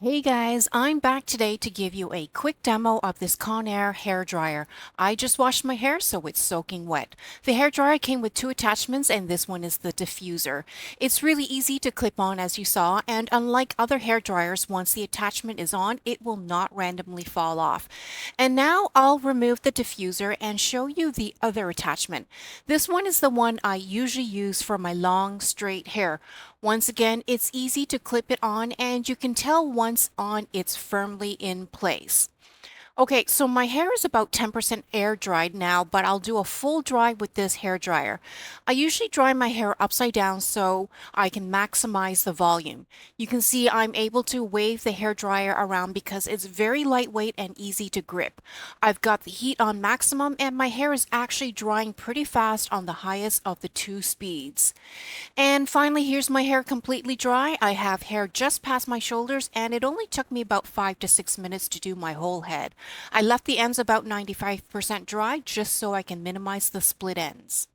Hey guys, I'm back today to give you a quick demo of this Conair hair dryer. I just washed my hair so it's soaking wet. The hair dryer came with two attachments and this one is the diffuser. It's really easy to clip on as you saw, and unlike other hair dryers, once the attachment is on, it will not randomly fall off. And now I'll remove the diffuser and show you the other attachment. This one is the one I usually use for my long straight hair. Once again, it's easy to clip it on and you can tell once on it's firmly in place. Okay, so my hair is about 10% air dried now, but I'll do a full dry with this hair dryer. I usually dry my hair upside down so I can maximize the volume. You can see I'm able to wave the hair dryer around because it's very lightweight and easy to grip. I've got the heat on maximum and my hair is actually drying pretty fast on the highest of the two speeds. And finally, here's my hair completely dry. I have hair just past my shoulders and it only took me about 5 to 6 minutes to do my whole head. I left the ends about 95% dry just so I can minimize the split ends.